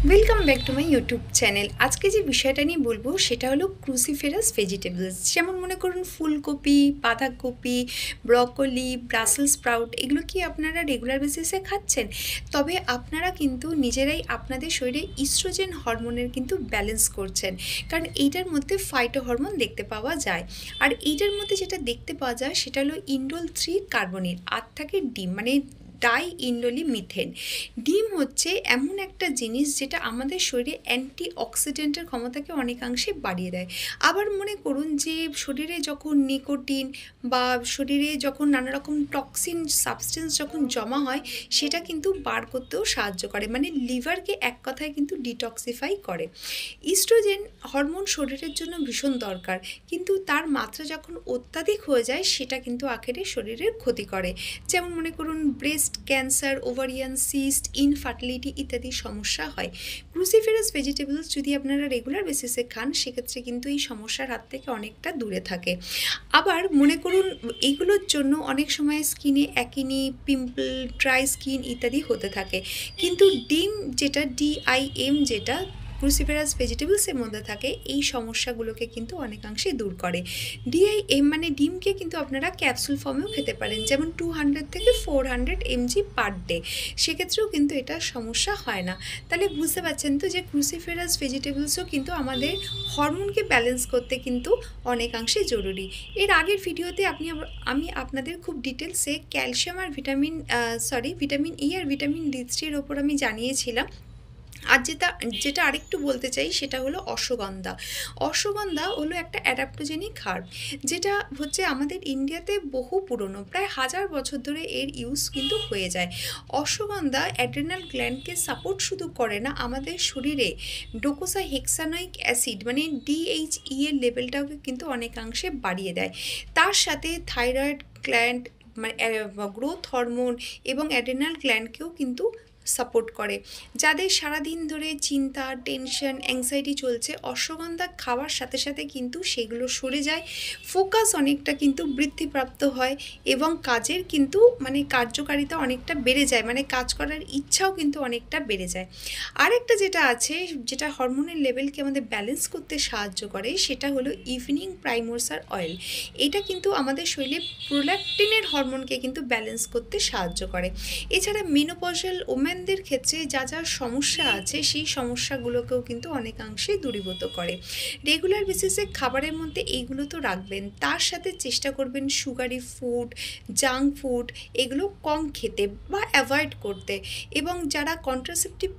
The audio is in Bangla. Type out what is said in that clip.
Welcome back to my YouTube channel. আজকে যে বিষয়টা নিয়ে বলবো সেটা হলো ক্রুসিফেরাস ভেজিটেবলস। যেমন মনে করুন ফুলকপি, বাঁধাকপি, ব্রকলি, ব্রাসেলস স্প্রাউট, এগুলো কি আপনারা রেগুলার বেসিসে খাচ্ছেন? তবে আপনারা কিন্তু নিজেরাই আপনাদের শরীরে ইস্ট্রোজেন হরমোনের কিন্তু ব্যালেন্স করছেন, কারণ এইটার মধ্যে ফাইটো হরমোন দেখতে পাওয়া যায়। আর এইটার মধ্যে যেটা দেখতে পাওয়া যায় সেটা হলো ইন্ডোল 3 কার্বনিল, আর থাকে ডিম মানে ডাই ইন্ডোলি মিথেন। ডিম হচ্ছে এমন একটা জিনিস যেটা আমাদের শরীরে অ্যান্টি অক্সিডেন্টের ক্ষমতাকে অনেকাংশে বাড়িয়ে দেয়। আবার মনে করুন যে শরীরে যখন নিকোটিন বা শরীরে যখন নানা রকম টক্সিন সাবস্টেন্স যখন জমা হয়, সেটা কিন্তু বার করতেও সাহায্য করে, মানে লিভারকে এক কথায় কিন্তু ডিটক্সিফাই করে। ইস্ট্রোজেন হরমোন শরীরের জন্য ভীষণ দরকার, কিন্তু তার মাত্রা যখন অত্যাধিক হয়ে যায় সেটা কিন্তু আখেরে শরীরের ক্ষতি করে। যেমন মনে করুন breast cancer, ovarian cyst, infertility ইত্যাদি সমস্যা হয়। ক্রুসিফেরাস ভেজিটেবলস যদি আপনারা রেগুলার বেসিসে খান, সেক্ষেত্রে কিন্তু এই সমস্যার হাত থেকে অনেকটা দূরে থাকে। আবার মনে করুন এইগুলোর জন্য অনেক সময় স্কিনে অ্যাকিনি, পিম্পল, ড্রাই স্কিন ইত্যাদি হতে থাকে, কিন্তু ডিম যেটা ডিআইএম যেটা ক্রুসিফেরাস ভেজিটেবলসের মধ্যে থাকে, এই সমস্যাগুলোকে কিন্তু অনেকাংশে দূর করে। ডিআইএম মানে ডিমকে কিন্তু আপনারা ক্যাপসুল ফর্মেও খেতে পারেন, যেমন 200 থেকে 400 mg পার ডে, সেক্ষেত্রেও কিন্তু এটা সমস্যা হয় না। তাহলে বুঝতে পারছেন তো যে ক্রুসিফেরাস ভেজিটেবলসও কিন্তু আমাদের হরমোনকে ব্যালেন্স করতে কিন্তু অনেকাংশে জরুরি। এর আগের ভিডিওতে আমি আপনাদের খুব ডিটেলসে ক্যালসিয়াম আর ভিটামিন ই আর ভিটামিন ডি3 এর ওপর আমি জানিয়েছিলাম। আর যেটা আরেকটু বলতে চাই সেটা হলো অশ্বগন্ধা। অশ্বগন্ধা হলো একটা অ্যাডাপ্টোজেনিক হার্ব, যেটা হচ্ছে আমাদের ইন্ডিয়াতে বহু পুরনো, প্রায় 1000 বছর ধরে এর ইউজ কিন্তু হয়ে যায়। অশ্বগন্ধা অ্যাড্রেনাল গ্ল্যান্ডকে সাপোর্ট শুধু করে না, আমাদের শরীরে ডোকোসাহেক্সানোইক অ্যাসিড মানে ডিএইচই এর লেভেলটাকে কিন্তু অনেকাংশে বাড়িয়ে দেয়। তার সাথে থাইরয়েড গ্ল্যান্ড মানে গ্রোথ হরমোন এবং অ্যাড্রেনাল গ্ল্যান্ডকেও কিন্তু সাপোর্ট করে। যাদের সারাদিন ধরে চিন্তা, টেনশন, অ্যাংজাইটি চলছে, অশ্বগন্ধা খাওয়ার সাথে সাথে কিন্তু সেগুলো সরে যায়, ফোকাস অনেকটা কিন্তু বৃদ্ধিপ্রাপ্ত হয় এবং কাজের কিন্তু মানে কার্যকারিতা অনেকটা বেড়ে যায়, মানে কাজ করার ইচ্ছাও কিন্তু অনেকটা বেড়ে যায়। আরেকটা যেটা আছে, যেটা হরমোনের লেভেলকে আমাদের ব্যালেন্স করতে সাহায্য করে, সেটা হলো ইভিনিং প্রাইমোসার অয়েল। এটা কিন্তু আমাদের শরীরে প্রোল্যাক্টিনের হরমোনকে কিন্তু ব্যালেন্স করতে সাহায্য করে। এছাড়া মেনোপজাল ওমেনদের ক্ষেত্রে যা যা সমস্যা আছে, সেই সমস্যাগুলোকেও কিন্তু অনেকাংশে দূরীভূত করে। রেগুলার বেসিসে খাবারের মধ্যে এইগুলো তো রাখবেন, তার সাথে চেষ্টা করবেন সুগারি ফুড, জাঙ্ক ফুড এগুলো কম খেতে বা অ্যাভয়েড করতে। এবং যারা কন্ট্রাসেপটিভ